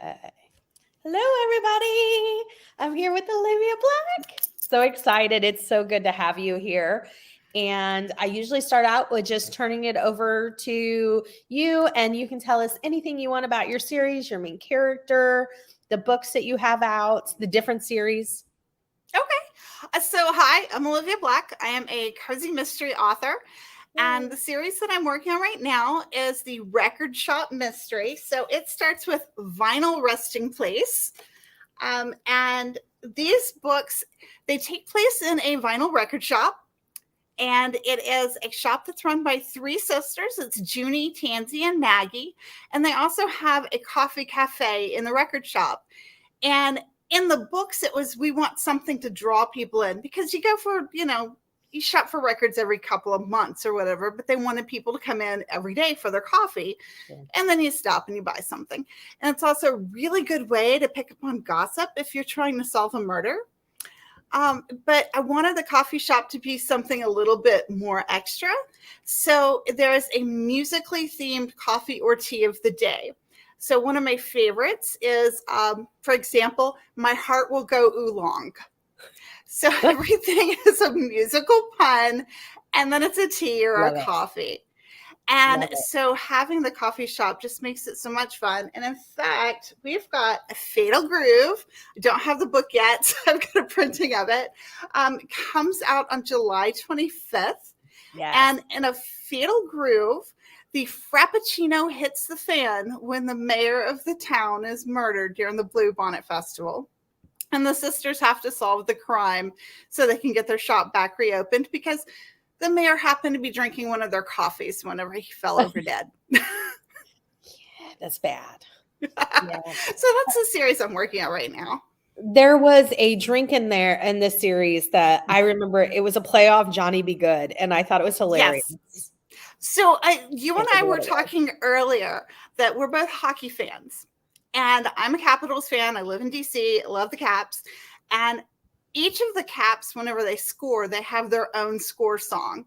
Hello, everybody. I'm here with Olivia Blacke. So excited. It's so good to have you here. And I usually start out with just turning it over to you, and you can tell us anything you want about your series, your main character, the books that you have out, the different series. Okay. So, hi, I'm Olivia Blacke. I am a cozy mystery author. And the series that I'm working on right now is the Record Shop Mystery. So it starts with Vinyl Resting Place. And these books, they take place in a vinyl record shop. And it is a shop that's run by three sisters. It's Junie, Tansy, and Maggie. And they also have a coffee cafe in the record shop. And in the books, it was, we want something to draw people in because you go for, you shop for records every couple of months or whatever, but they wanted people to come in every day for their coffee. Yeah. And then you stop and you buy something. And it's also a really good way to pick up on gossip if you're trying to solve a murder. But I wanted the coffee shop to be something a little bit more extra. So there is a musically themed coffee or tea of the day. So one of my favorites is, for example, My Heart Will Go Oolong. So everything is a musical pun, and then it's a tea or a coffee. And so having the coffee shop just makes it so much fun. And in fact, we've got a Fatal Groove. I don't have the book yet, so I've got a printing of it. It comes out on July 25th. Yes. And in a Fatal Groove, the Frappuccino hits the fan when the mayor of the town is murdered during the Blue Bonnet Festival. And the sisters have to solve the crime so they can get their shop back reopened because the mayor happened to be drinking one of their coffees whenever he fell over dead. Yeah, that's bad. Yeah. So that's the series I'm working on right now. There was a drink in there in this series that I remember. It was a play off Johnny Be Good, and I thought it was hilarious. Yes. So you and I were talking earlier that we're both hockey fans. And I'm a Capitals fan. I live in DC. I love the Caps. And each of the Caps, whenever they score, they have their own score song.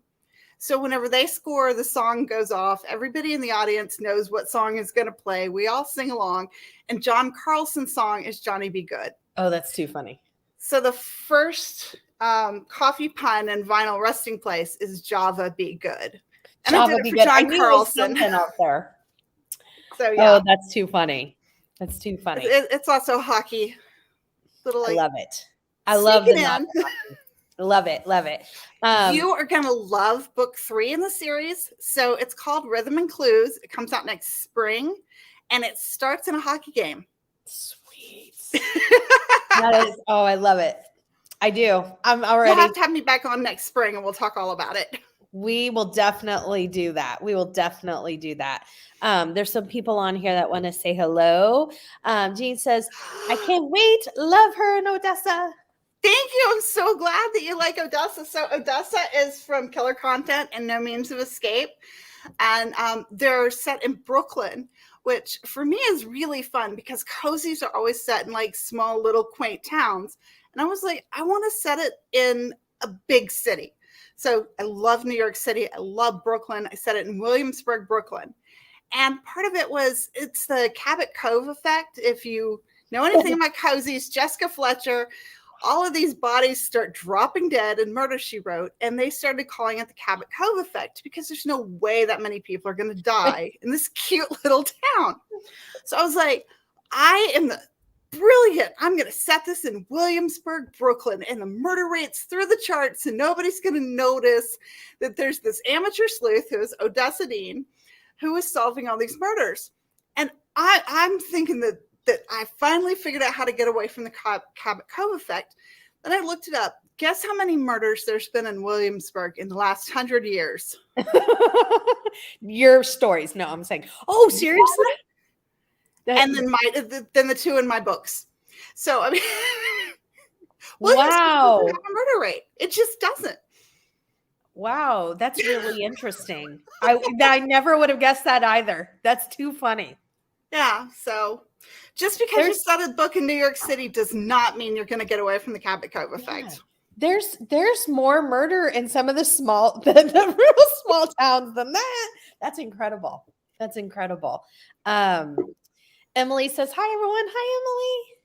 So whenever they score, the song goes off. Everybody in the audience knows what song is going to play. We all sing along. And John Carlson's song is Johnny Be Good. Oh, that's too funny. So the first coffee pun and vinyl resting place is Java Be Good. And Java I did it Be for Good. John Carlson. Out there. So yeah. Oh, that's too funny. That's too funny. It's also hockey. Little, I love it. I love the love it. Love it. You are going to love book 3 in the series. So it's called Rhythm and Clues. It comes out next spring and it starts in a hockey game. Sweet. I love it. I do. I'm already. You'll have to have me back on next spring and we'll talk all about it. We will definitely do that. There's some people on here that want to say hello. Jean says, I can't wait. Love her in Odessa. Thank you. I'm so glad that you like Odessa. So Odessa is from Killer Content and No Means of Escape. And they're set in Brooklyn, which for me is really fun because cozies are always set in like small little quaint towns. And I was like, I want to set it in a big city. So I love New York City. I love Brooklyn. I set it in Williamsburg, Brooklyn. And part of it was, it's the Cabot Cove effect. If you know anything about cozies, Jessica Fletcher, all of these bodies start dropping dead in Murder, She Wrote. And they started calling it the Cabot Cove effect because there's no way that many people are going to die in this cute little town. So I was like, I am the brilliant. I'm going to set this in Williamsburg, Brooklyn, and the murder rate's through the charts, and nobody's going to notice that there's this amateur sleuth who is Odessa Dean, who is solving all these murders. And I'm thinking that I finally figured out how to get away from the Cabot Cove effect. Then I looked it up. Guess how many murders there's been in Williamsburg in the last 100 years? Your stories. No, I'm saying, oh, seriously? And then the 2 in my books. So I mean, wow, doesn't have a murder rate. It just doesn't. Wow, that's really interesting. I never would have guessed that either. That's too funny. Yeah. So just because you set a book in New York City does not mean you're going to get away from the Cabot Cove effect. There's more murder in some of the real small towns than that. That's incredible. Emily says, hi, everyone. Hi, Emily.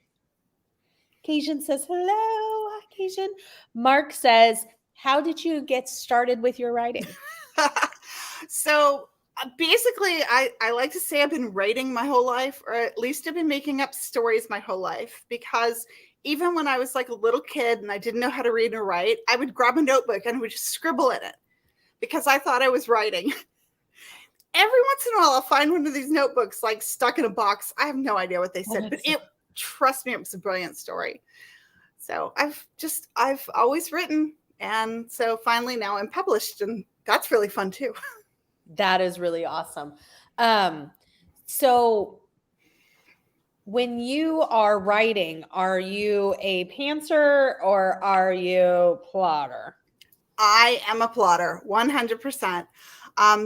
Cajun says, hello. Hi, Cajun. Mark says, how did you get started with your writing? So basically, I like to say I've been writing my whole life, or at least I've been making up stories my whole life, because even when I was like a little kid and I didn't know how to read or write, I would grab a notebook and I would just scribble in it because I thought I was writing. Every once in a while, I'll find one of these notebooks like stuck in a box. I have no idea what they said, but trust me, it was a brilliant story. So I've always written. And so finally now I'm published, and that's really fun too. That is really awesome. So when you are writing, are you a pantser or are you plotter? I am a plotter, 100%.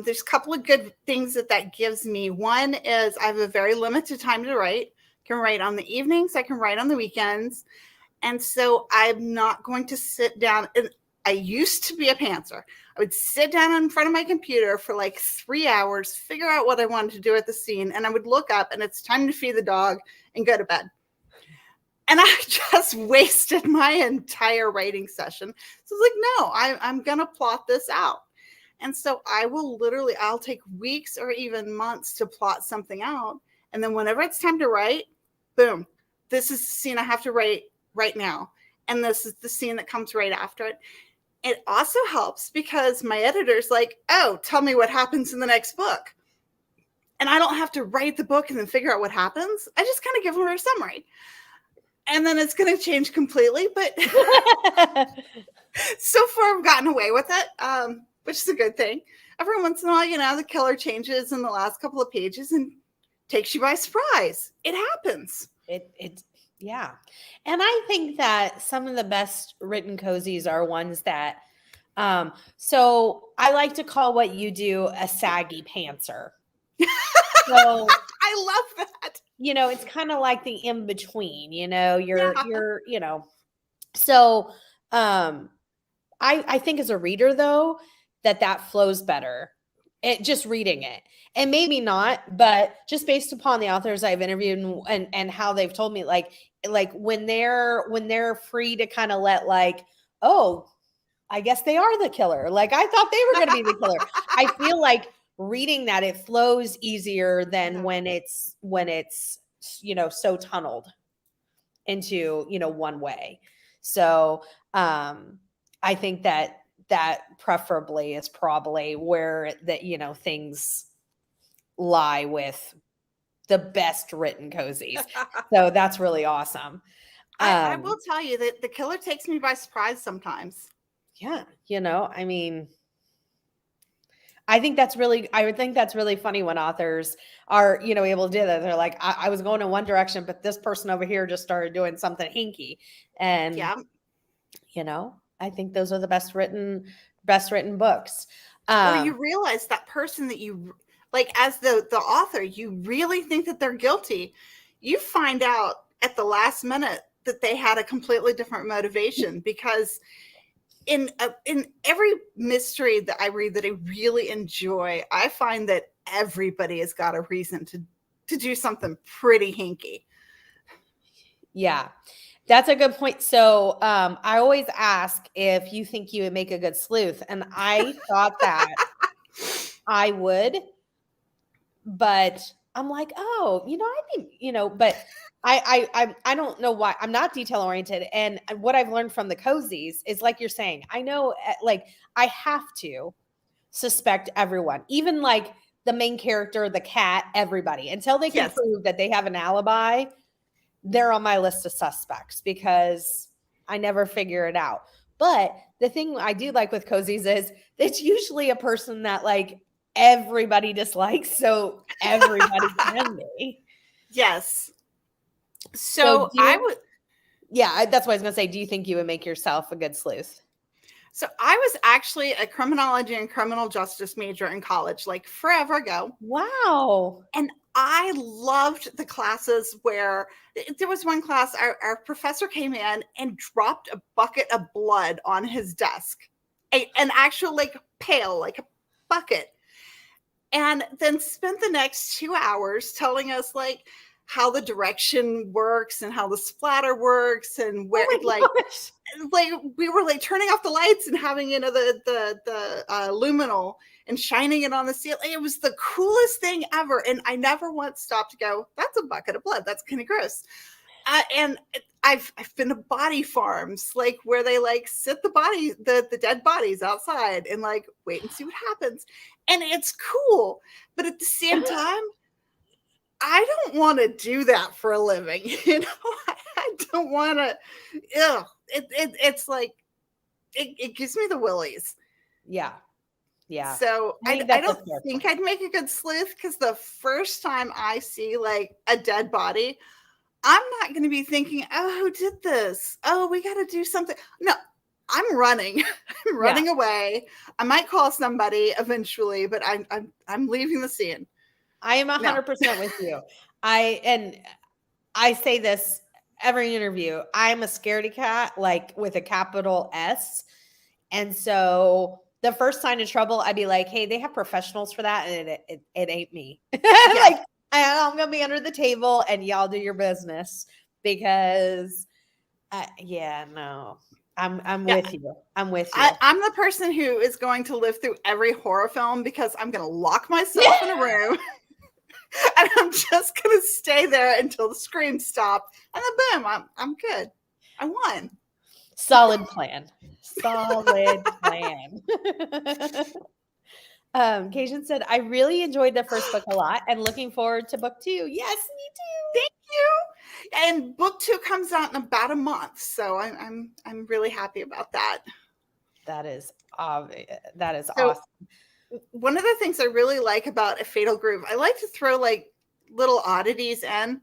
There's a couple of good things that gives me. One is I have a very limited time to write. I can write on the evenings. I can write on the weekends. And so I'm not going to sit down. And I used to be a pantser. I would sit down in front of my computer for like 3 hours, figure out what I wanted to do at the scene. And I would look up and it's time to feed the dog and go to bed. And I just wasted my entire writing session. So I was like, no, I'm going to plot this out. And so I'll take weeks or even months to plot something out. And then whenever it's time to write, boom, this is the scene I have to write right now. And this is the scene that comes right after it. It also helps because my editor's like, oh, tell me what happens in the next book. And I don't have to write the book and then figure out what happens. I just kind of give her a summary. And then it's going to change completely. But so far I've gotten away with it, which is a good thing. Every once in a while, the killer changes in the last couple of pages and takes you by surprise. It happens. Yeah. And I think that some of the best written cozies are ones that, so I like to call what you do a saggy pantser. So I love that. It's kind of like the in between, so, I think as a reader though, that flows better. Just reading it, and maybe not, but just based upon the authors I've interviewed and how they've told me, like when they're free to kind of let oh, I guess they are the killer. Like I thought they were going to be the killer. I feel like reading that it flows easier than when it's so tunneled into one way. So I think that preferably is probably where things lie with the best written cozies. So that's really awesome. I will tell you that the killer takes me by surprise sometimes. Yeah, I mean, I would think that's really funny when authors are, able to do that. They're like, I was going in one direction, but this person over here just started doing something hinky. And, I think those are the best written books. Well, you realize that person that you like as the author, you really think that they're guilty. You find out at the last minute that they had a completely different motivation, because in every mystery that I read that I really enjoy, I find that everybody has got a reason to do something pretty hinky. Yeah, that's a good point. So I always ask if you think you would make a good sleuth, and I thought that I would, but I'm like, oh, I think, but I don't know why. I'm not detail oriented, and what I've learned from the cozies is, like you're saying, I know, I have to suspect everyone, even like the main character, the cat, everybody, until they can prove that they have an alibi. They're on my list of suspects because I never figure it out. But the thing I do like with cozies is it's usually a person that everybody dislikes, so everybody can be. Yes. So I would. Yeah, that's what I was going to say. Do you think you would make yourself a good sleuth? So I was actually a criminology and criminal justice major in college, like forever ago. Wow. And I loved the classes where there was one class, our professor came in and dropped a bucket of blood on his desk, an actual pail, like a bucket. And then spent the next 2 hours telling us how the direction works and how the splatter works and where Oh my gosh. like we were like turning off the lights and having, you know, the luminol and shining it on the ceiling. It was the coolest thing ever. And I never once stopped to go, that's a bucket of blood. That's kind of gross. And I've been to body farms, like where they like sit the dead bodies outside and like wait and see what happens. And it's cool. But at the same time, I don't want to do that for a living. You know, I don't want to, it's like, it gives me the willies. Yeah. Yeah. So I don't think I'd make a good sleuth, because the first time I see like a dead body, I'm not going to be thinking, oh, who did this? Oh, we got to do something. No, I'm running. I'm running away. I might call somebody eventually, but I'm leaving the scene. I am 100% with you. I say this every interview. I'm a scaredy cat, like with a capital S. And so the first sign of trouble, I'd be like, hey, they have professionals for that. And it ain't me. Like, I'm going to be under the table and y'all do your business, because no, I'm with you. I'm with you. I'm the person who is going to live through every horror film, because I'm going to lock myself in a room and I'm just going to stay there until the screams stop. And then boom, I'm good. I won. Solid plan. Solid plan. Cajun said, I really enjoyed the first book a lot and looking forward to book 2. Yes, me too. Thank you. And book 2 comes out in about a month. So I'm really happy about that. That is awesome. One of the things I really like about A Fatal Groove, I like to throw like little oddities in.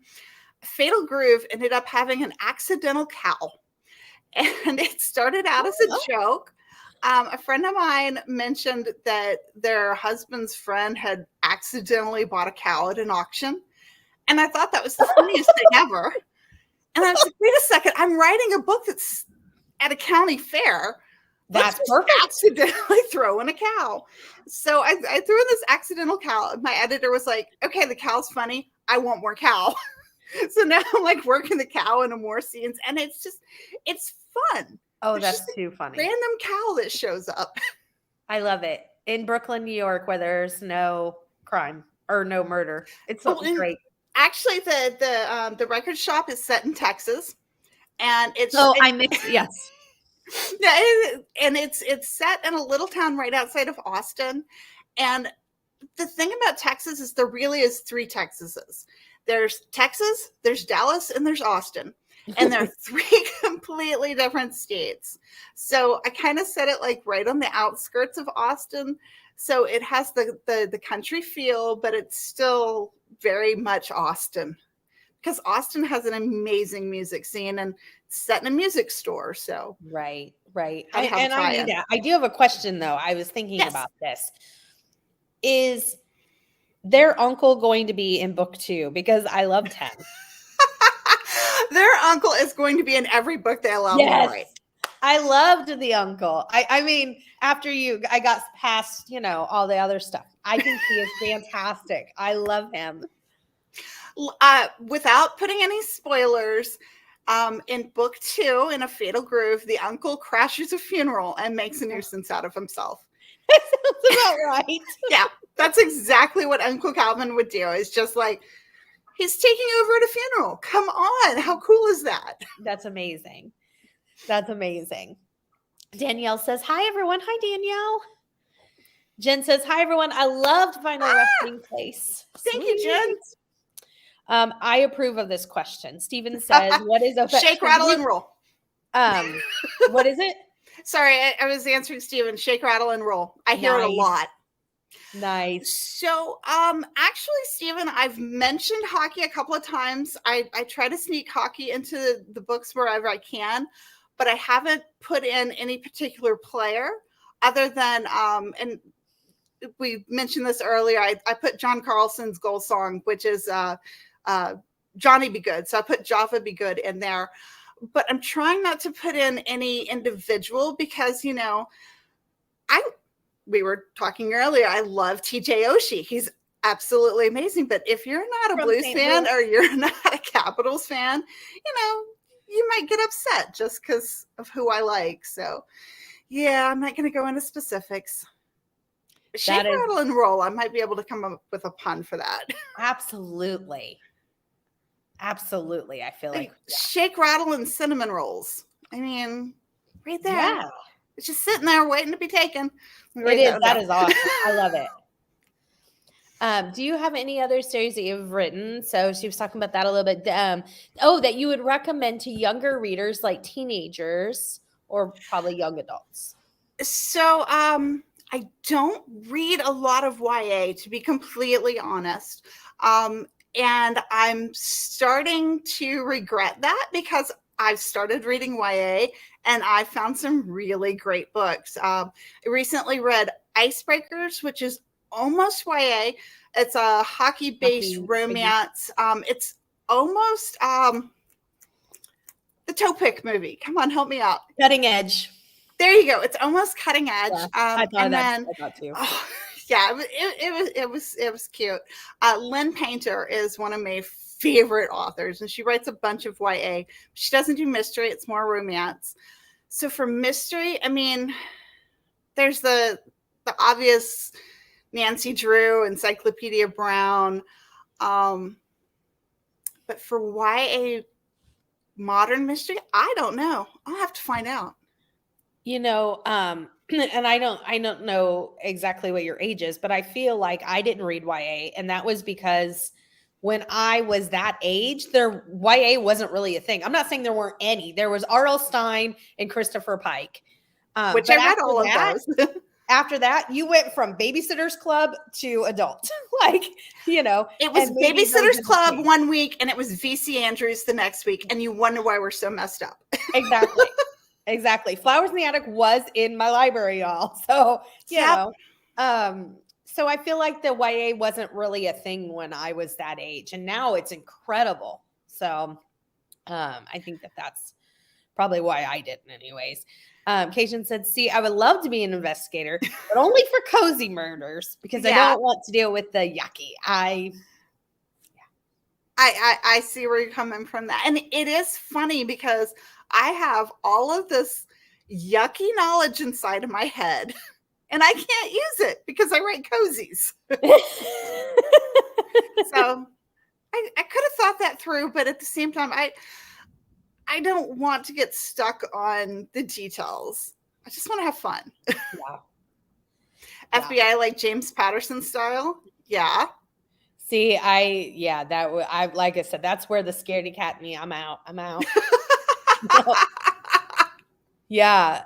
Fatal Groove ended up having an accidental cow. And it started out as a joke. A friend of mine mentioned that their husband's friend had accidentally bought a cow at an auction. And I thought that was the funniest thing ever. And I was like, wait a second, I'm writing a book that's at a county fair. That's perfect. Accidentally throw in a cow. So I threw in this accidental cow. My editor was like, okay, the cow's funny. I want more cow. So now I'm like working the cow into more scenes. And it's fun. Oh, There's that's too funny. Random cow that shows up. I love it. In Brooklyn, New York, where there's no crime or no murder. It's something great. Actually, the record shop is set in Texas. And it's yes. Yeah, and it's set in a little town right outside of Austin. And the thing about Texas is there really is 3 Texases. There's Texas, there's Dallas, and there's Austin. And they're 3 completely different states. So I kind of set it like right on the outskirts of Austin. So it has the country feel, but it's still very much Austin. Because Austin has an amazing music scene and it's set in a music store. So right. I do have a question though. I was thinking about this. Is their uncle going to be in book 2? Because I love 10. Their uncle is going to be in every book they allow me to write. I loved the uncle. I mean, after I got past, all the other stuff. I think he is fantastic. I love him. Without putting any spoilers, in book 2, in A Fatal Groove, the uncle crashes a funeral and makes a nuisance out of himself. That sounds about right. Yeah, that's exactly what Uncle Calvin would do. It's just like, he's taking over at a funeral. Come on. How cool is that? That's amazing. That's amazing. Danielle says, hi, everyone. Hi, Danielle. Jen says, hi, everyone. I loved Final Resting Place. Thank you, Jen. I approve of this question. Steven says, what is a shake, rattle, and roll? What is it? Sorry, I was answering Steven. Shake, rattle, and roll. I hear it a lot. Nice. So, actually, Steven, I've mentioned hockey a couple of times. I try to sneak hockey into the books wherever I can, but I haven't put in any particular player other than, and we mentioned this earlier, I put John Carlson's goal song, which is Johnny Be Good. So I put Java Be Good in there, but I'm trying not to put in any individual because, we were talking earlier. I love TJ Oshie. He's absolutely amazing. But if you're not a From Blues St. fan Louis. or you're not a Capitals fan, you might get upset just because of who I like. So, yeah, I'm not going to go into specifics. Shake, rattle, and roll. I might be able to come up with a pun for that. Absolutely. Absolutely. I feel like shake, rattle, and cinnamon rolls. I mean, right there. Yeah. It's just sitting there waiting to be taken. It is. That is awesome. I love it. Do you have any other series that you've written? So she was talking about that a little bit. That you would recommend to younger readers, like teenagers or probably young adults. So, I don't read a lot of YA, to be completely honest. And I'm starting to regret that because I've started reading YA and I found some really great books. I recently read Icebreakers, which is almost YA. It's a hockey-based romance. It's almost the Topik movie. Come on, help me out. Cutting Edge. There you go. It's almost Cutting Edge. Yeah, I thought and I thought too. Yeah, it was cute. Lynn Painter is one of my favorite authors, and she writes a bunch of YA. She doesn't do mystery; it's more romance. So for mystery, I mean, there's the obvious Nancy Drew, Encyclopedia Brown, but for YA modern mystery, I don't know. I'll have to find out. And I don't know exactly what your age is, but I feel like I didn't read YA, and that was because when I was that age, YA wasn't really a thing. I'm not saying there weren't any. There was R.L. Stein and Christopher Pike. Which I read all of those. After that, you went from Babysitter's Club to adult. It was Babysitter's Club one week, and it was V.C. Andrews the next week, and you wonder why we're so messed up. Exactly. Exactly. Flowers in the Attic was in my library, y'all. So, so I feel like the YA wasn't really a thing when I was that age, and now it's incredible. So, I think that's probably why I didn't anyways. Cation said, see, I would love to be an investigator, but only for cozy murders because I don't want to deal with the yucky. I see where you're coming from that. And it is funny because I have all of this yucky knowledge inside of my head and I can't use it because I write cozies. So I could have thought that through, but at the same time, I don't want to get stuck on the details. I just want to have fun. Yeah. FBI like James Patterson style. Yeah. See, like I said, that's where the scaredy cat me. I'm out. Yeah,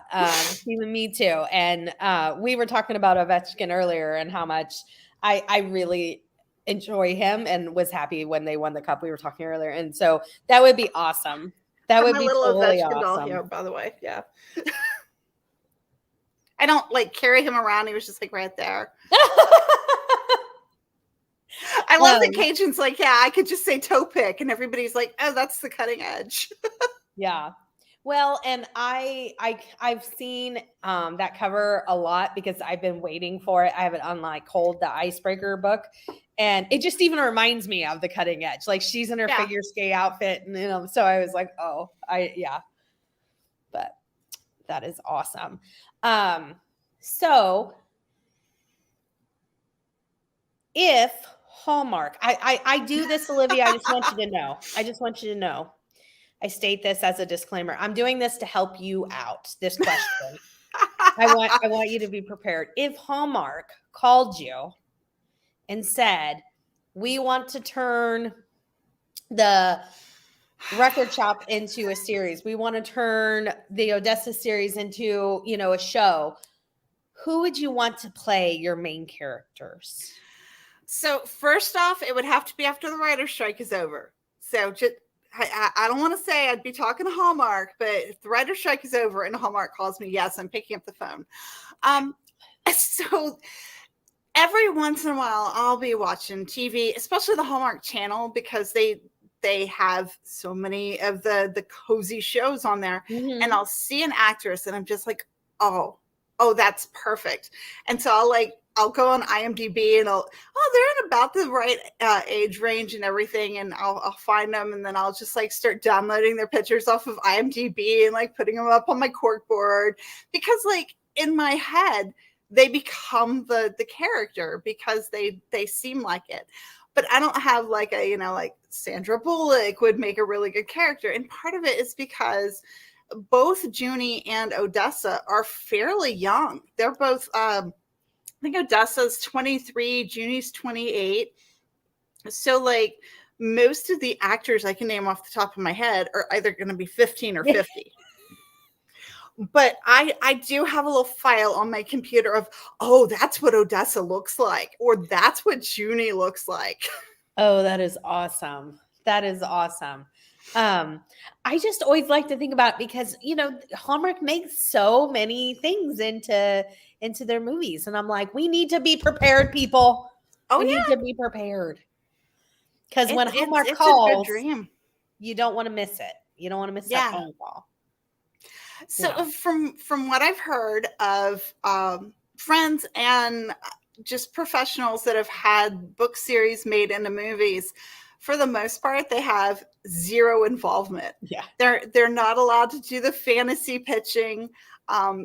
even me too. And we were talking about Ovechkin earlier and how much I really enjoy him and was happy when they won the cup. We were talking earlier, and so that would be awesome. That would be totally awesome. Doll here, by the way, yeah. I don't carry him around. He was just right there. I love that Cajun's I could just say Topik, and everybody's like, oh, that's the Cutting Edge. Yeah. Well, and I've seen that cover a lot because I've been waiting for it. I have it on hold, the Icebreaker book, and it just even reminds me of the Cutting Edge. She's in her figure skate outfit, and so I was like, oh, but that is awesome. So if Hallmark, I do this, Olivia, I just want you to know. I state this as a disclaimer. I'm doing this to help you out. This question. I want you to be prepared. If Hallmark called you and said, we want to turn the record shop into a series. We want to turn the Odessa series into, a show. Who would you want to play your main characters? So first off, it would have to be after the writer's strike is over. So I don't want to say I'd be talking to Hallmark, but if the writer's strike is over and Hallmark calls me, yes, I'm picking up the phone. So every once in a while, I'll be watching TV, especially the Hallmark Channel, because they have so many of the cozy shows on there. Mm-hmm. And I'll see an actress and I'm just like, oh, that's perfect. And so I'll go on IMDb and they're in about the right age range and everything, and I'll find them, and then I'll just like start downloading their pictures off of IMDb and like putting them up on my cork board, because like in my head they become the character because they seem like it. But I don't have like a, like Sandra Bullock would make a really good character, and part of it is because both Junie and Odessa are fairly young. They're both I think Odessa's 23, Junie's 28. So like most of the actors I can name off the top of my head are either going to be 15 or 50. But I do have a little file on my computer of, oh, that's what Odessa looks like, or that's what Junie looks like. Oh, that is awesome. That is awesome. I just always like to think about, because Hallmark makes so many things into their movies, and I'm like, we need to be prepared, people. We need to be prepared, because when Hallmark calls, a good dream. You don't want to miss it. You don't want to miss that phone call. So from what I've heard of friends and just professionals that have had book series made into movies, for the most part, they have zero involvement. Yeah. They're not allowed to do the fantasy pitching.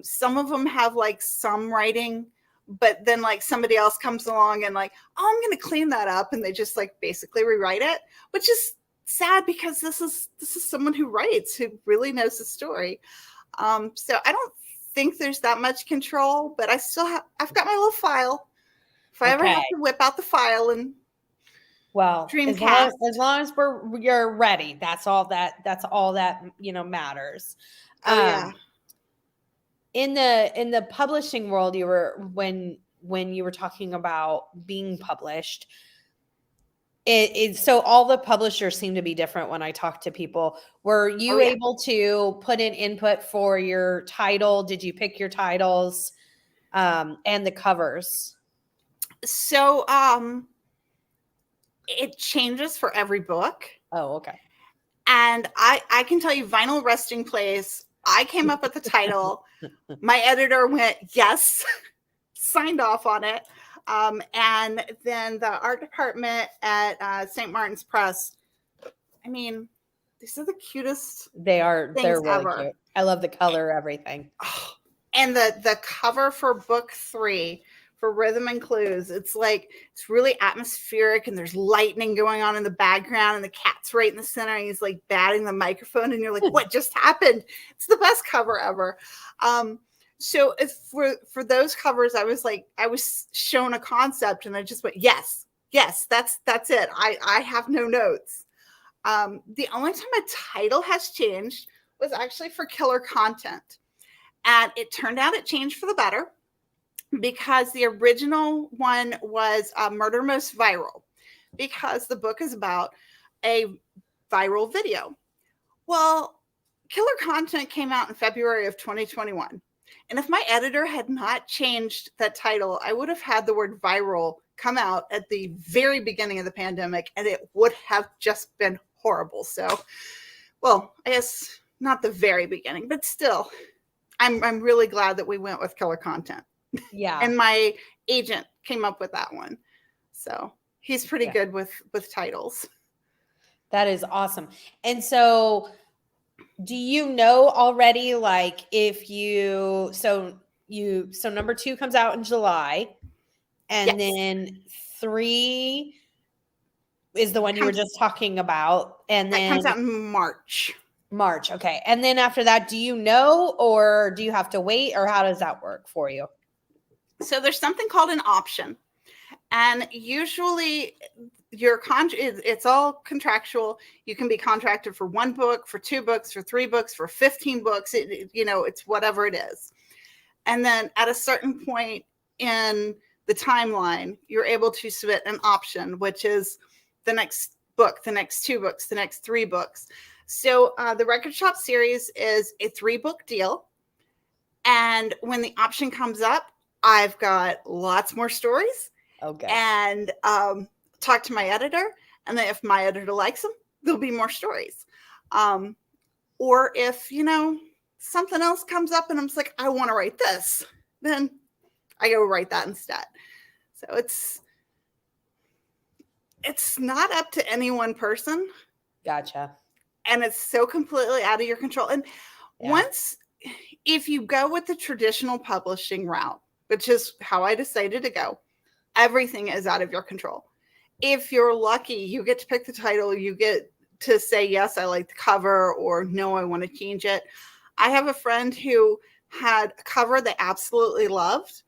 Some of them have like some writing, but then like somebody else comes along and like, oh, I'm going to clean that up. And they just like basically rewrite it, which is sad, because this is someone who writes, who really knows the story. So I don't think there's that much control, but I've got my little file. If I ever have to whip out the file and Dreamcast, as long as you're ready, that's all that matters. In the publishing world, when you were talking about being published, so all the publishers seem to be different. When I talk to people, were you able to put in input for your title? Did you pick your titles and the covers? So it changes for every book. Oh, okay. And I can tell you, Vinyl Resting Place, I came up with the title. My editor went, yes, signed off on it. And then the art department at St. Martin's Press, I mean, these are the cutest. They're really ever. Cute. I love the color, everything. Oh, and the cover for book 3 for Rhythm and Clues, it's really atmospheric, and there's lightning going on in the background, and the cat's right in the center, and he's like batting the microphone, and you're like, what just happened? It's the best cover ever. So if for those covers, I was shown a concept, and I just went, yes, that's it. I have no notes. The only time a title has changed was actually for Killer Content. And it turned out it changed for the better, because the original one was Murder Most Viral, because the book is about a viral video. Well, Killer Content came out in February of 2021. And if my editor had not changed that title, I would have had the word viral come out at the very beginning of the pandemic, and it would have just been horrible. So, well, I guess not the very beginning, but still, I'm really glad that we went with Killer Content. Yeah. And my agent came up with that one. So he's pretty good with titles. That is awesome. And so do you know already, like, if so number 2 comes out in July, and then 3 is the one you were just talking about, and then that comes out in March. Okay. And then after that, do you know, or do you have to wait, or how does that work for you? So there's something called an option, and usually it's all contractual. You can be contracted for 1 book, for 2 books, for 3 books, for 15 books. It's whatever it is. And then at a certain point in the timeline, you're able to submit an option, which is the next book, the next 2 books, the next 3 books. So the Record Shop series is a 3-book deal. And when the option comes up, I've got lots more stories. Okay. And talk to my editor. And then if my editor likes them, there'll be more stories. Or if, something else comes up and I'm just like, I want to write this, then I go write that instead. So it's not up to any one person. Gotcha. And it's so completely out of your control. And Yeah. if you go with the traditional publishing route, which is how I decided to go, everything is out of your control. If you're lucky, you get to pick the title, you get to say, yes, I like the cover, or no, I want to change it. I have a friend who had a cover they absolutely loved.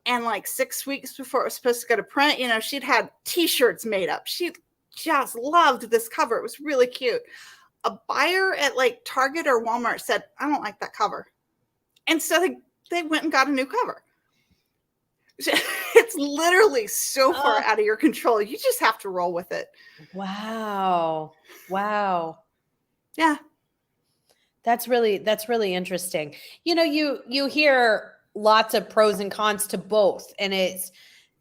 And like 6 weeks before it was supposed to go to print, she'd had t-shirts made up. She just loved this cover. It was really cute. A buyer at like Target or Walmart said, I don't like that cover. And so they went and got a new cover. It's literally so far out of your control. You just have to roll with it. Wow. Yeah. That's really interesting. You hear lots of pros and cons to both, and it's,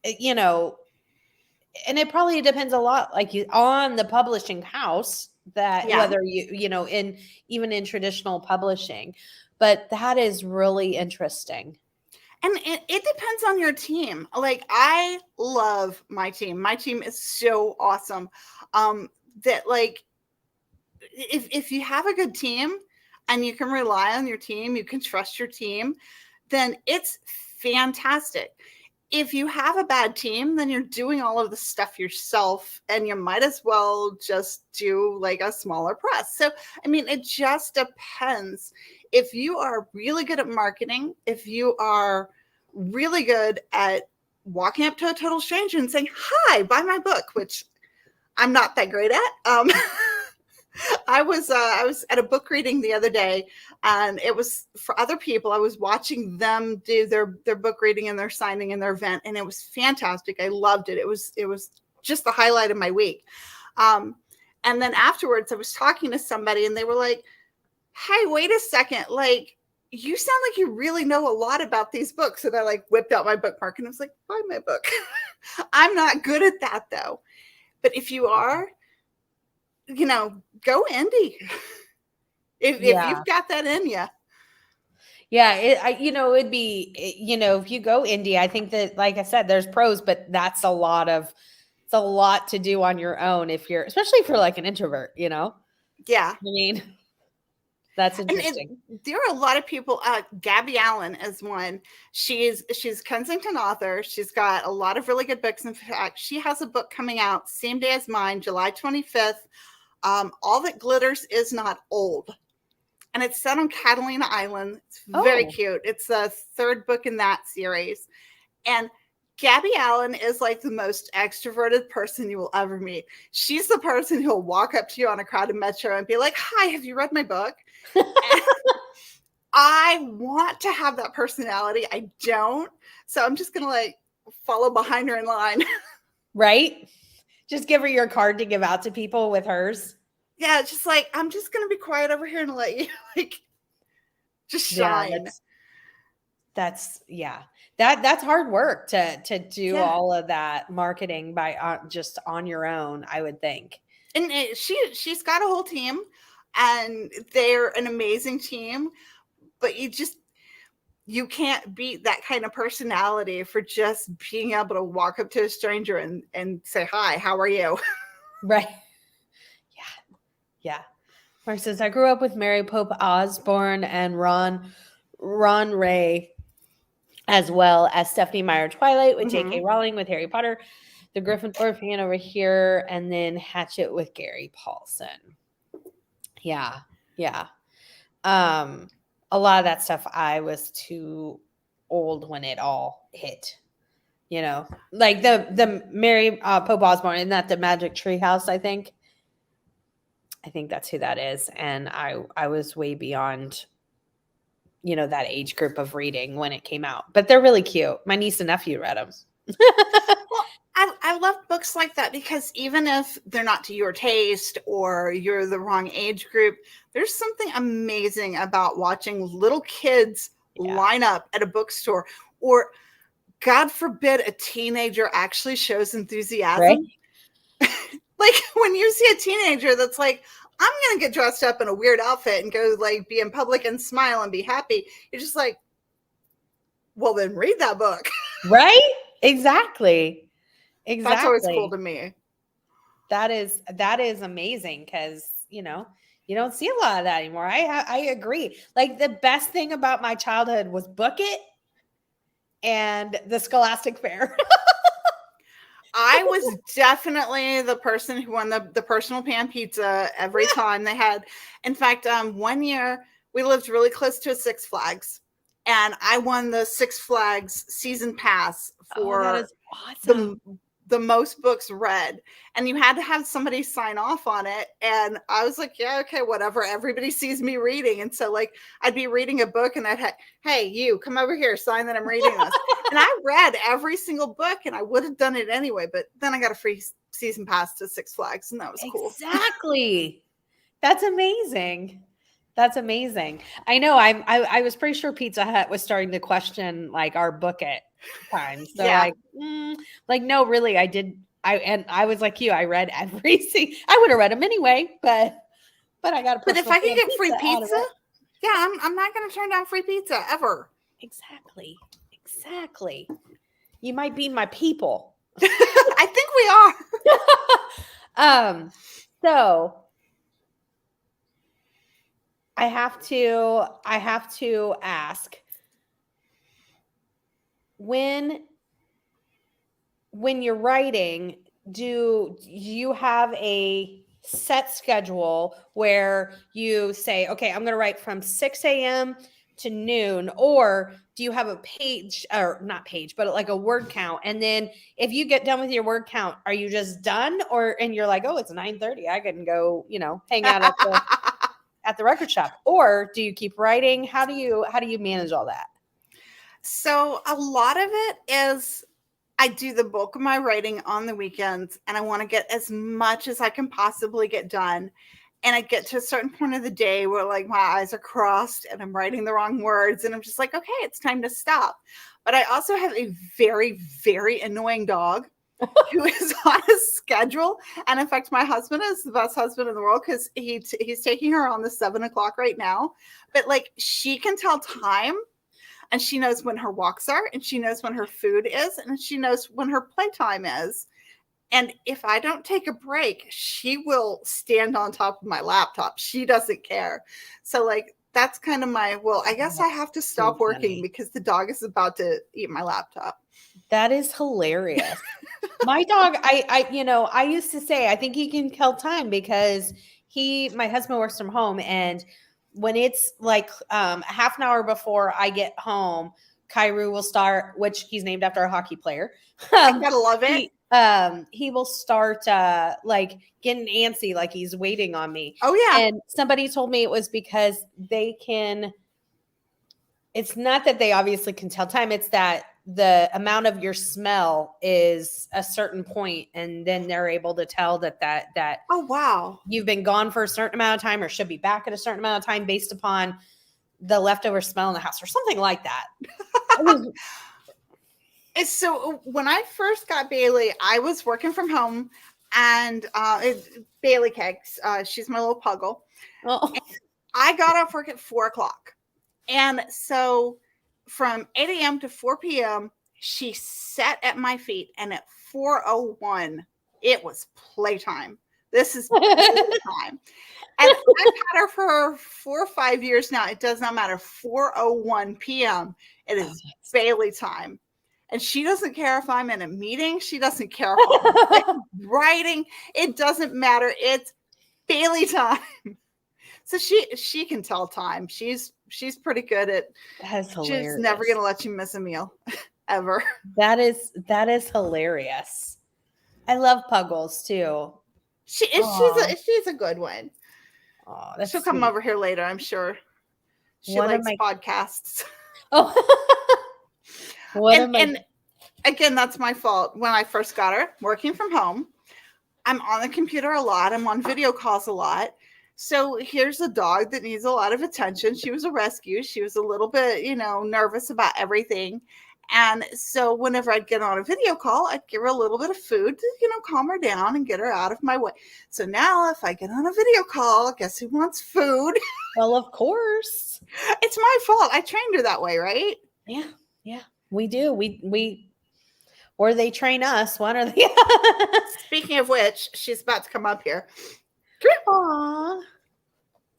and it probably depends a lot on the publishing house, that whether even in traditional publishing, but that is really interesting. And it depends on your team. Like, I love my team. My team is so awesome. That like, if you have a good team and you can rely on your team, you can trust your team, then it's fantastic. If you have a bad team, then you're doing all of the stuff yourself, and you might as well just do like a smaller press. So, I mean, it just depends. If you are really good at marketing, if you are really good at walking up to a total stranger and saying, hi, buy my book, which I'm not that great at. I was at a book reading the other day, and it was for other people. I was watching them do their book reading and their signing and their event, and it was fantastic. I loved it. It was just the highlight of my week. And then afterwards, I was talking to somebody, and they were like, hey, wait a second. Like, you sound like you really know a lot about these books. And I like whipped out my bookmark, and I was like, buy my book. I'm not good at that though. But if you are, go indie. If you've got that in you. Yeah, it'd be, if you go indie, I think that, like I said, there's pros, but it's a lot to do on your own, especially if you're like an introvert, Yeah. I mean, that's interesting. There are a lot of people. Gabby Allen is one. She's Kensington author. She's got a lot of really good books. In fact, she has a book coming out same day as mine, July 25th. All That Glitters Is Not Old. And it's set on Catalina Island. It's very cute. It's the third book in that series. And Gabby Allen is like the most extroverted person you will ever meet. She's the person who'll walk up to you on a crowded metro and be like, hi, have you read my book? I want to have that personality. I don't. So I'm just going to like follow behind her in line. Right? Just give her your card to give out to people with hers. Yeah, it's just like, I'm just going to be quiet over here and let you like just shine. That's hard work to do all of that marketing by just on your own, I would think. And she's got a whole team, and they're an amazing team, but you can't beat that kind of personality for just being able to walk up to a stranger and say, hi, how are you? Right. Yeah. Mark says, I grew up with Mary Pope Osborne and Ron Ray, as well as Stephanie Meyer Twilight with J.K. Rowling with Harry Potter, the Gryffindor fan over here, and then Hatchet with Gary Paulson. Yeah. A lot of that stuff, I was too old when it all hit. Like the Mary Pope Osborne, isn't that the Magic Tree House, I think? I think that's who that is. And I was way beyond, that age group of reading when it came out. But they're really cute. My niece and nephew read them. Well, I love books like that, because even if they're not to your taste or you're the wrong age group, there's something amazing about watching little kids line up at a bookstore, or God forbid a teenager actually shows enthusiasm. Right? Like when you see a teenager that's like, I'm going to get dressed up in a weird outfit and go like be in public and smile and be happy. You're just like, well, then read that book. Right? Exactly. That's always cool Exactly. to me. That is amazing because, you don't see a lot of that anymore. I agree. Like the best thing about my childhood was Book It and the Scholastic Fair. I was definitely the person who won the personal pan pizza every time they had. In fact, one year we lived really close to a Six Flags, and I won the Six Flags season pass Oh, that for is awesome. the the most books read, and you had to have somebody sign off on it. And I was like, yeah, okay, whatever. Everybody sees me reading, and so like I'd be reading a book, and I'd have, hey, you come over here, sign that I'm reading this. And I read every single book, and I would have done it anyway. But then I got a free season pass to Six Flags, and that was cool. Exactly. That's amazing. That's amazing. I know. I was pretty sure Pizza Hut was starting to question like our Book It time. So Yeah. like no, really, I did. I was like you. I read every single. I would have read them anyway, but I got a But if personal I can fan get free out of pizza, it. yeah, I'm not going to turn down free pizza ever. Exactly. Exactly. You might be my people. I think we are. So I have to ask when you're writing, do you have a set schedule where you say, okay, I'm going to write from 6 a.m. to noon, or do you have a page, or not page, but like a word count? And then if you get done with your word count, are you just done, or and you're like, oh, it's 9:30, I can go, hang out at the record shop? Or do you keep writing? How do you manage all that? So a lot of it is I do the bulk of my writing on the weekends, and I want to get as much as I can possibly get done. And I get to a certain point of the day where like my eyes are crossed and I'm writing the wrong words, and I'm just like, okay, it's time to stop. But I also have a very, very annoying dog who is on a schedule. And in fact, my husband is the best husband in the world because he's taking her on the 7 o'clock right now. But like she can tell time, and she knows when her walks are, and she knows when her food is, and she knows when her playtime is. And if I don't take a break, she will stand on top of my laptop. She doesn't care. So like that's kind of I guess I have to stop working because the dog is about to eat my laptop. That is hilarious. My dog, I used to say, I think he can kill time because my husband works from home, and when it's like a half an hour before I get home, Kairu will start, which he's named after a hockey player. I gotta love it. He will start like getting antsy, like he's waiting on me. Oh yeah. And somebody told me it was because it's not that they obviously can tell time, it's that the amount of your smell is a certain point, and then they're able to tell that oh wow, you've been gone for a certain amount of time or should be back at a certain amount of time based upon the leftover smell in the house or something like that. So when I first got Bailey, I was working from home, and Bailey Cakes, she's my little puggle. Oh. I got off work at 4 o'clock. And so from 8 a.m. to 4 p.m., she sat at my feet. And at 4:01, it was playtime. This is playtime. And I've had her for 4 or 5 years now. It does not matter. 4:01 p.m. It is Bailey time. And she doesn't care if I'm in a meeting. She doesn't care if I'm writing. It doesn't matter. It's Bailey time. So she can tell time. She's pretty good at. That's hilarious. She's never gonna let you miss a meal, ever. That is hilarious. I love puggles too. She's a good one. Oh, she'll come over here later, I'm sure. She likes podcasts. Oh, and again, that's my fault. When I first got her, working from home, I'm on the computer a lot. I'm on video calls a lot. So here's a dog that needs a lot of attention. She was a rescue. She was a little bit, nervous about everything. And so whenever I'd get on a video call, I'd give her a little bit of food to, calm her down and get her out of my way. So now if I get on a video call, guess who wants food? Well, of course. It's my fault. I trained her that way, right? Yeah. Yeah. We do. We're or they train us, one or the other. Speaking of which, she's about to come up here. Aww.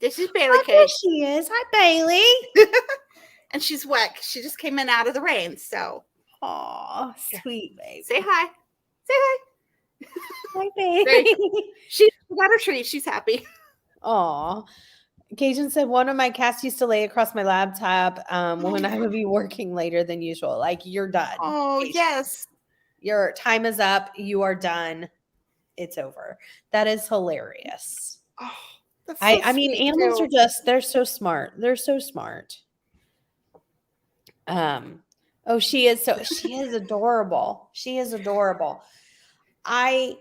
This is Bailey Oh, Kate. there she is. Hi, Bailey. And she's wet. She just came in out of the rain. So, Aw, sweet baby. say hi. Say hi. Hi, baby. She got her treat. She's happy. Aw. Cajun said one of my cats used to lay across my laptop when I would be working later than usual. Like, you're done. Oh, Cajun. yes. Your time is up. You are done. It's over. That is hilarious. Oh, that's so I mean, sweet, animals too. are just, they're so smart. They're so smart. Oh, she is adorable. She is adorable. I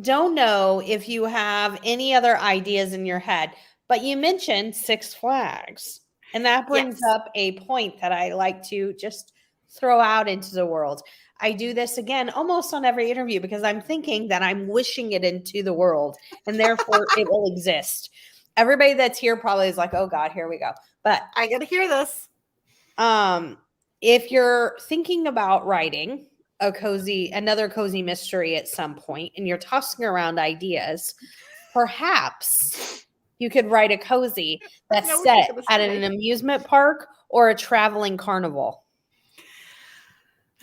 don't know if you have any other ideas in your head, but you mentioned Six Flags. And that brings Yes. up a point that I like to just throw out into the world. I do this again almost on every interview because I'm thinking that I'm wishing it into the world and therefore it will exist. Everybody that's here probably is like, oh God, here we go. But I got to hear this. if you're thinking about writing another cozy mystery at some point and you're tossing around ideas, perhaps you could write a cozy that's set at an amusement park or a traveling carnival.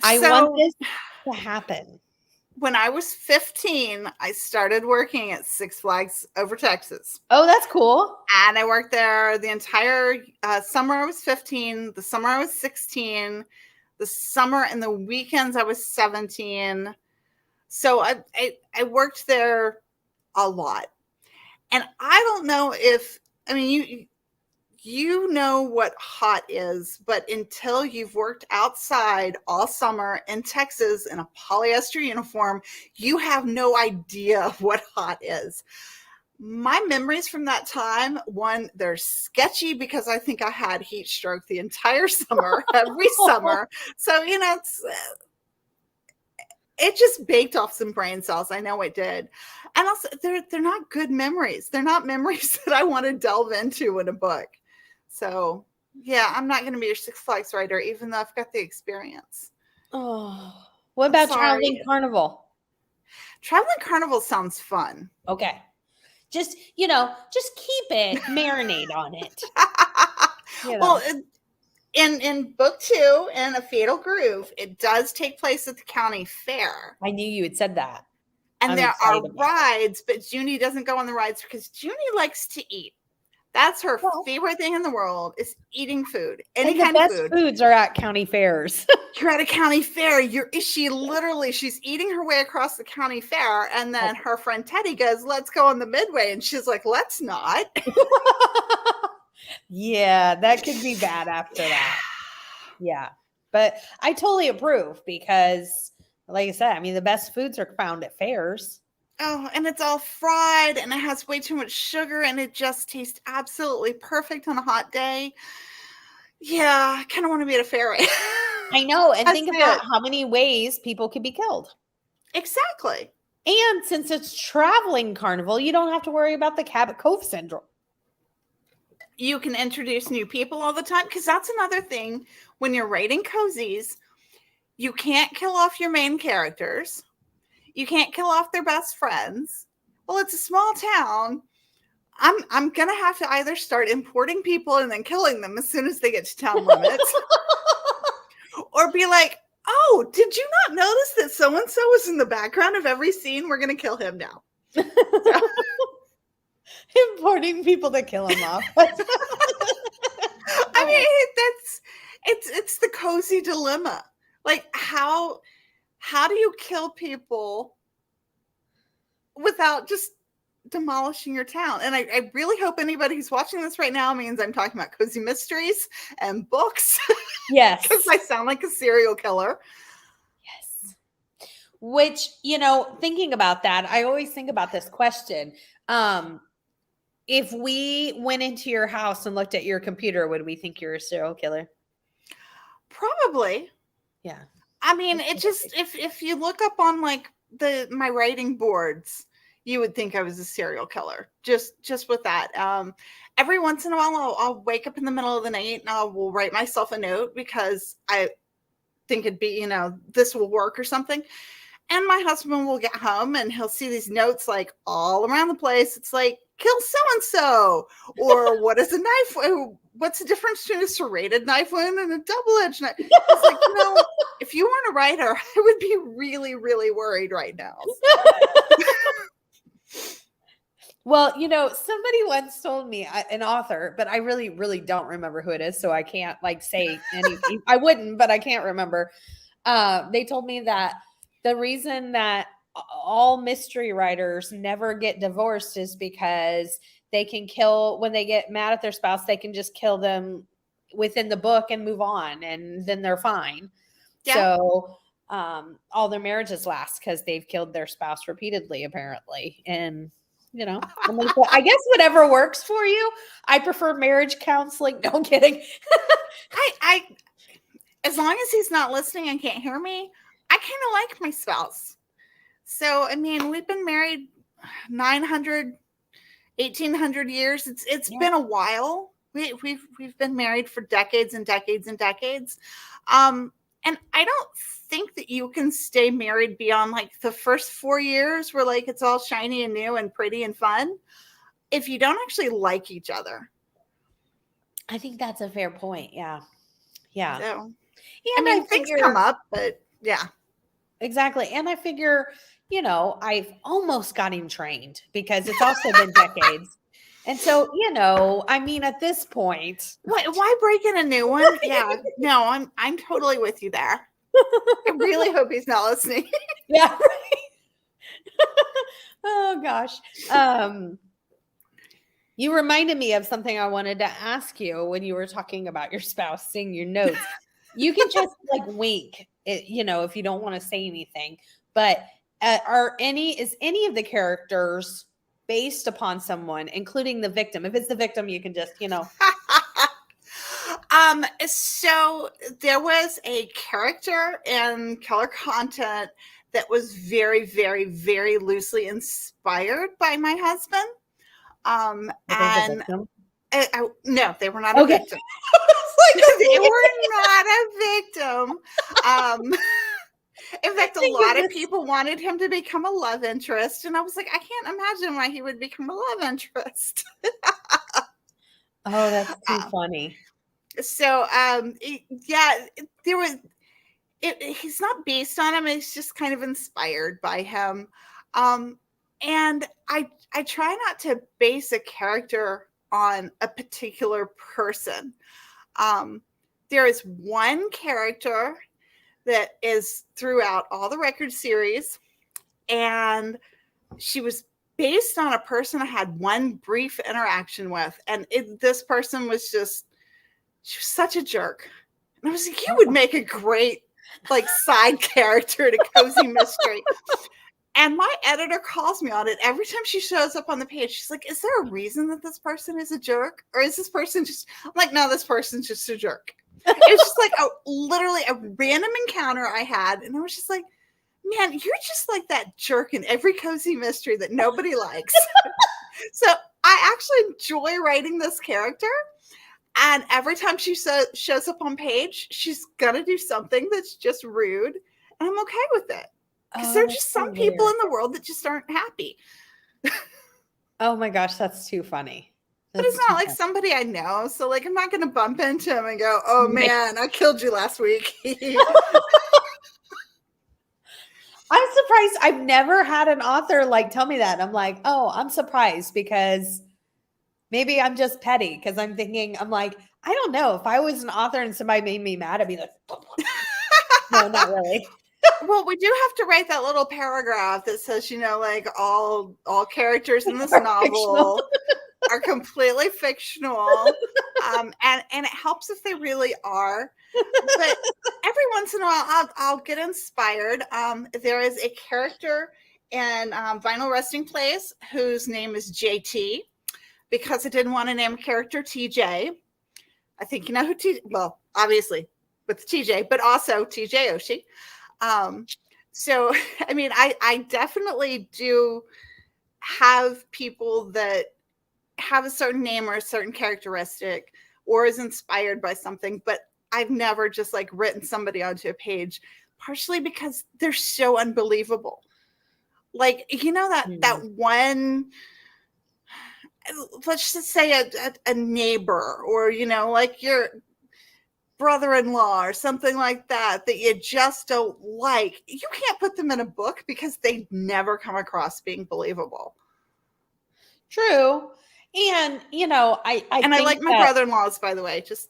I want this to happen. When I was 15, I started working at Six Flags over Texas. Oh, that's cool. And I worked there the entire summer I was 15, the summer I was 16, the summer and the weekends I was 17. So I worked there a lot. And I don't know if, I mean, you know what hot is, but until you've worked outside all summer in Texas in a polyester uniform, you have no idea what hot is. My memories from that time, one, they're sketchy because I think I had heat stroke the entire summer, every summer. So, you know, it just baked off some brain cells. I know it did. And also, they're not good memories. They're not memories that I want to delve into in a book. So, yeah, I'm not going to be your Six Flags writer, even though I've got the experience. Oh, what about traveling carnival? Traveling carnival sounds fun. Okay. Just keep it, marinate on it. Well, in book 2, in A Fatal Groove, it does take place at the county fair. I knew you had said that. And there are rides, but Junie doesn't go on the rides because Junie likes to eat. That's her favorite thing in the world is eating food. Any kind of food. The best foods are at county fairs. You're at a county fair. She's eating her way across the county fair. And then her friend Teddy goes, let's go on the midway. And she's like, let's not. Yeah, that could be bad after that. Yeah. But I totally approve because, like I said, I mean, the best foods are found at fairs. Oh, and it's all fried and it has way too much sugar and it just tastes absolutely perfect on a hot day. Yeah, I kind of want to be at a fair. I know. And think about how many ways people could be killed. Exactly. And since it's traveling carnival, you don't have to worry about the Cabot Cove syndrome. You can introduce new people all the time because that's another thing. When you're writing cozies, you can't kill off your main characters. You can't kill off their best friends. Well, it's a small town. I'm gonna have to either start importing people and then killing them as soon as they get to town limits, or be like, "Oh, did you not notice that so and so was in the background of every scene? We're gonna kill him now." So. Importing people to kill him off. I mean, it's the cozy dilemma. Like how do you kill people without just demolishing your town? And I really hope anybody who's watching this right now means I'm talking about cozy mysteries and books. Yes. Because I sound like a serial killer. Yes. Which, thinking about that, I always think about this question. If we went into your house and looked at your computer, would we think you're a serial killer? Probably. Yeah. I mean, it just if you look up on like my writing boards, you would think I was a serial killer. Just with that. Every once in a while, I'll wake up in the middle of the night and I will write myself a note because think it'd be, this will work or something. And my husband will get home and he'll see these notes like all around the place. It's like, kill so-and-so, or what is a knife? What's the difference between a serrated knife wound and a double-edged knife? It's like, if you weren't a writer, I would be really, really worried right now. Well, somebody once told me, an author, but I really, really don't remember who it is. So I can't say anything. I wouldn't, but I can't remember. They told me that the reason that all mystery writers never get divorced is because they can kill, when they get mad at their spouse, they can just kill them within the book and move on, and then they're fine. Yeah. So all their marriages last because they've killed their spouse repeatedly, apparently. And I'm like, well, I guess whatever works for you. I prefer marriage counseling. No, I'm kidding. I as long as he's not listening and can't hear me, I kind of like my spouse. So, I mean, we've been married 900, 1800 years. It's been a while. We've been married for decades and decades and decades. And I don't think that you can stay married beyond the first 4 years where it's all shiny and new and pretty and fun if you don't actually like each other. I think that's a fair point. Yeah. Yeah. So, things come up, but yeah. Exactly. And I figure, I've almost got him trained because it's also been decades. And so, at this point, why break in a new one? Yeah, no, I'm totally with you there. I really hope he's not listening. Yeah. Right. Oh gosh. You reminded me of something I wanted to ask you when you were talking about your spouse seeing your notes. You can just wink, if you don't want to say anything. But is any of the characters based upon someone, including the victim? If it's the victim, you can just, So there was a character in Killer Content that was very, very, very loosely inspired by my husband. No, they were not a victim. They were not a victim. In fact, a lot of people wanted him to become a love interest. And I was like, I can't imagine why he would become a love interest. Oh, that's too funny. So, there was, he's not based on him. It's just kind of inspired by him. And I try not to base a character on a particular person. There is one character that is throughout all the record series, and she was based on a person I had one brief interaction with, and this person was she was such a jerk. And I was like, you would make a great side character to Cozy Mystery. And my editor calls me on it every time she shows up on the page. She's like, is there a reason that this person is a jerk? Or is this person just, I'm like, no, this person's just a jerk. It's just literally a random encounter I had. And I was just like, man, you're just like that jerk in every Cozy Mystery that nobody likes. So I actually enjoy writing this character. And every time she shows up on page, she's going to do something that's just rude. And I'm okay with it. Because there are just some people in the world that just aren't happy. Oh my gosh, that's too funny. But it's not like somebody I know. So I'm not going to bump into him and go, oh man, I killed you last week. I'm surprised. I've never had an author tell me that. I'm like, oh, I'm surprised because maybe I'm just petty because I'm thinking, I don't know. If I was an author and somebody made me mad, I'd be like, no, not really. Well, we do have to write that little paragraph that says, all characters in this novel are completely fictional. And it helps if they really are. But every once in a while, I'll get inspired. There is a character in Vinyl Resting Place whose name is JT, because I didn't want to name a character TJ. I think you know who TJ, well, obviously with TJ, but also TJ Oshie. So, I definitely do have people that have a certain name or a certain characteristic or is inspired by something, but I've never just like written somebody onto a page, partially because they're so unbelievable. Like, you know, that one, let's just say a neighbor, or, you know, like your brother-in-law or something like that you just don't like. You can't put them in a book because they never come across being believable. True. And, you know, I and I like my brother-in-laws, by the way, just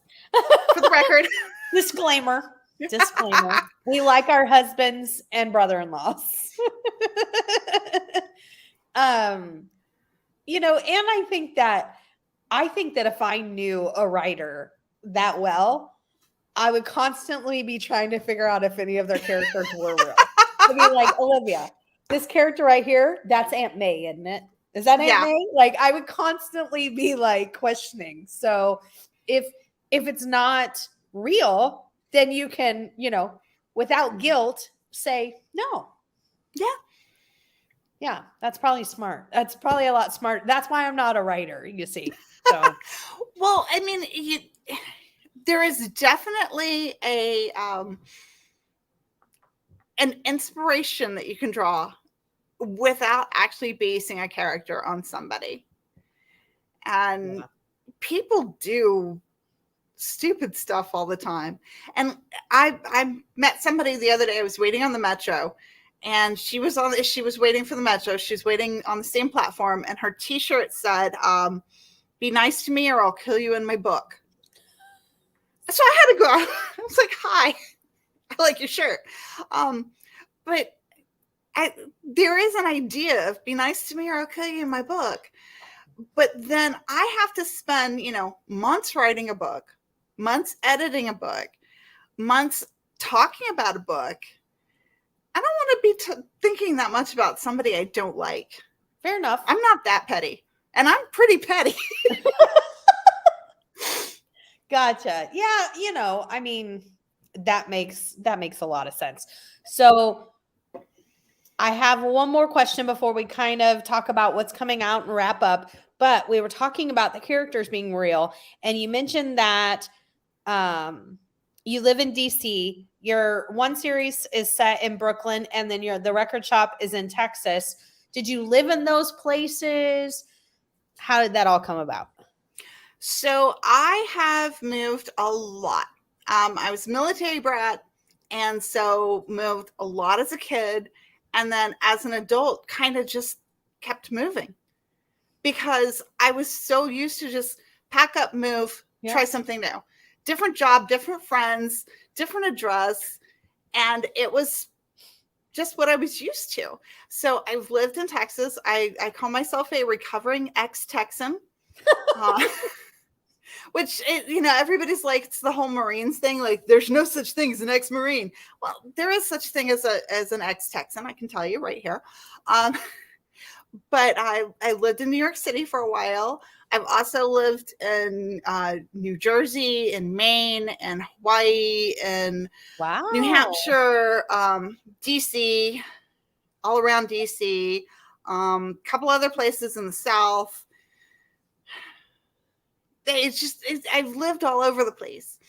for the record. Disclaimer. We like our husbands and brother-in-laws. You know, and I think that if I knew a writer that well, I would constantly be trying to figure out if any of their characters were real. To be like, Olivia, this character right here, that's Aunt May, isn't it? Is that Aunt May? Like, I would constantly be like questioning. So if it's not real, then you can, you know, without guilt, say no. Yeah, that's probably smart. That's probably a lot smart. That's why I'm not a writer, you see. So, well, I mean, there is definitely an inspiration that you can draw without actually basing a character on somebody. And people do stupid stuff all the time. And I met somebody the other day. I was waiting on the metro, and she was waiting for the metro. She was waiting on the same platform, and her t-shirt said, "Be nice to me or I'll kill you in my book." So I had to go out. I was like, "Hi, I like your shirt." But there is an idea of be nice to me or I'll kill you in my book. But then I have to spend, you know, months writing a book, months editing a book, months talking about a book. I don't want to be thinking that much about somebody I don't like. Fair enough. I'm not that petty. And I'm pretty petty. Gotcha. Yeah, you know, I mean, that makes a lot of sense. So I have one more question before we kind of talk about what's coming out and wrap up. But we were talking about the characters being real, and you mentioned that you live in DC. Your one series is set in Brooklyn, and then the record shop is in Texas. Did you live in those places? How did that all come about? So I have moved a lot. I was a military brat, and so moved a lot as a kid. And then as an adult, kind of just kept moving because I was so used to just pack up, move, try something new. Different job, different friends, different address. And it was just what I was used to. So I've lived in Texas. I call myself a recovering ex-Texan. Which, you know, everybody's like, it's the whole Marines thing. Like, there's no such thing as an ex-Marine. Well, there is such thing as an ex-Texan. I can tell you right here. But I lived in New York City for a while. I've also lived in New Jersey, in Maine, and Hawaii, and New Hampshire, DC, all around DC, couple other places in the South. I've lived all over the place.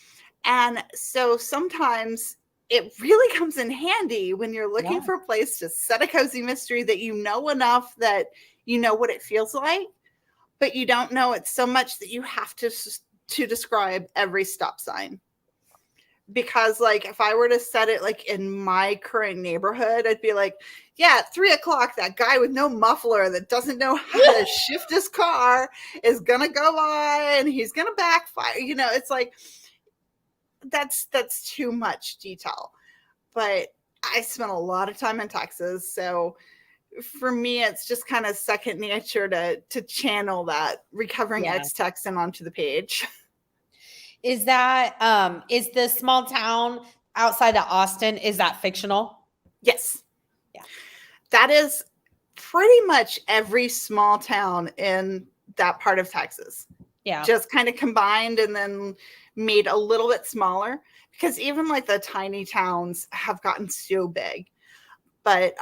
And so sometimes it really comes in handy when you're looking for a place to set a cozy mystery that you know enough that you know what it feels like, but you don't know it so much that you have to describe every stop sign. Because like, if I were to set it like in my current neighborhood, I'd be like, yeah, at 3:00, that guy with no muffler that doesn't know how to shift his car is going to go by and he's going to backfire. You know, it's like, that's too much detail. But I spent a lot of time in Texas. So for me, it's just kind of second nature to channel that recovering ex-Texan onto the page. Is that is the small town outside of Austin, is that fictional? Yes. Yeah. That is pretty much every small town in that part of Texas. Yeah. Just kind of combined and then made a little bit smaller, because even like the tiny towns have gotten so big. But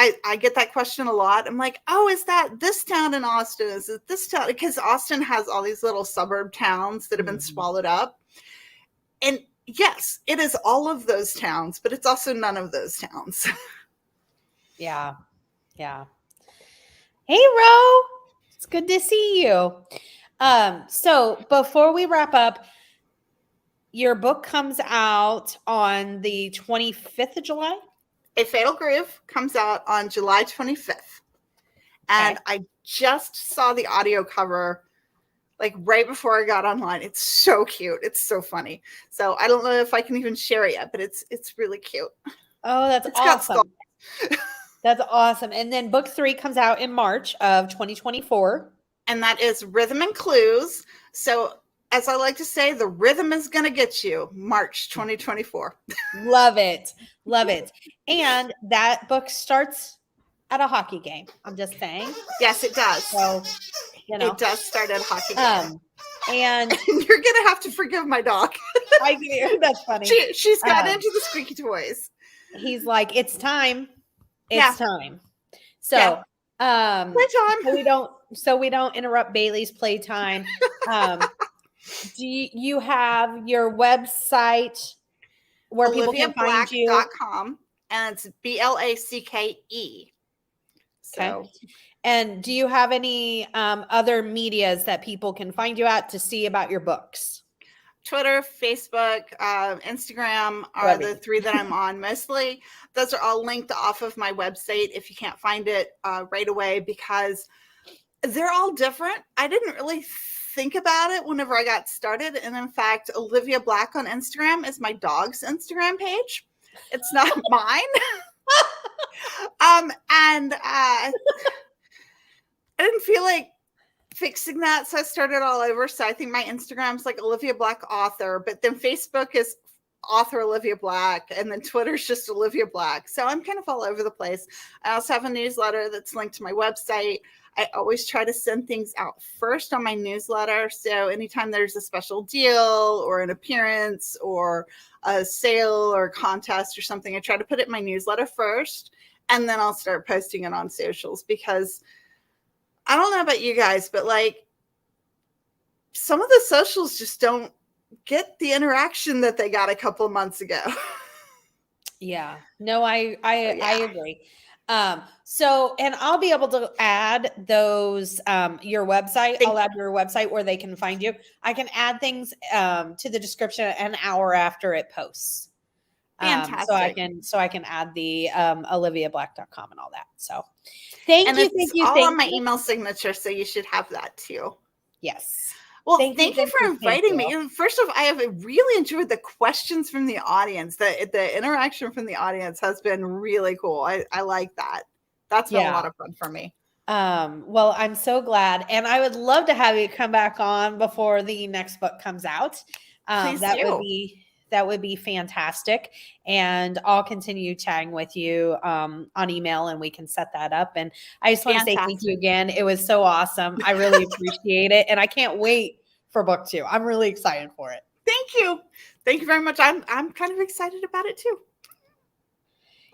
I get that question a lot. I'm like, oh, is that this town in Austin? Is it this town? Because Austin has all these little suburb towns that have been swallowed up. And Yes, it is all of those towns, but it's also none of those towns. Yeah. Yeah. Hey, Ro. It's good to see you. So before we wrap up, your book comes out on the 25th of July. A Fatal Groove comes out on July 25th. And I just saw the audio cover like right before I got online. It's so cute. It's so funny. So I don't know if I can even share it yet, but it's really cute. Oh, that's awesome. That's awesome. And then book 3 comes out in March of 2024. And that is Rhythm and Clues. So as I like to say, the rhythm is going to get you March 2024. Love it. Love it. And that book starts at a hockey game. I'm just saying. Yes, it does. So, you know, it does start at a hockey game. And you're going to have to forgive my dog. I do. That's funny. She's got into the squeaky toys. He's like, it's time. It's time. So, playtime. So we don't interrupt Bailey's playtime. Do you have your website where people can find you? OliviaBlacke.com, and it's BLACKE. So, okay. And do you have any other medias that people can find you at to see about your books? Twitter, Facebook, Instagram are the 3 that I'm on mostly. Those are all linked off of my website if you can't find it right away, because they're all different. I didn't really think about it whenever I got started. And in fact, Olivia Blacke on Instagram is my dog's Instagram page. It's not mine. And I didn't feel like fixing that, so I started all over. So I think my Instagram's like Olivia Blacke author, but then Facebook is author Olivia Blacke, and then Twitter's just Olivia Blacke. So I'm kind of all over the place. I also have a newsletter that's linked to my website. I always try to send things out first on my newsletter. So anytime there's a special deal or an appearance or a sale or a contest or something, I try to put it in my newsletter first, and then I'll start posting it on socials, because I don't know about you guys, but like some of the socials just don't get the interaction that they got a couple of months ago. Yeah, no, I agree. So, and I'll be able to add those, your website. I'll add your website where they can find you. I can add things to the description an hour after it posts. Fantastic. So I can add the oliviablacke.com and all that. So thank you. It's all on my email signature, so you should have that too. Yes. Well, thank you for inviting me. First off, I have really enjoyed the questions from the audience. The interaction from the audience has been really cool. I like that. That's been a lot of fun for me. Well, I'm so glad. And I would love to have you come back on before the next book comes out. Please do. That would be fantastic. And I'll continue chatting with you on email, and we can set that up. And I just want to say thank you again. It was so awesome. I really appreciate it. And I can't wait for book 2. I'm really excited for it. Thank you. Thank you very much. I'm kind of excited about it too.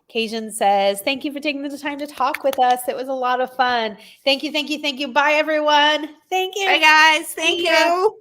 Cajun says, thank you for taking the time to talk with us. It was a lot of fun. Thank you. Thank you. Thank you. Bye, everyone. Thank you. Bye, guys. Thank you.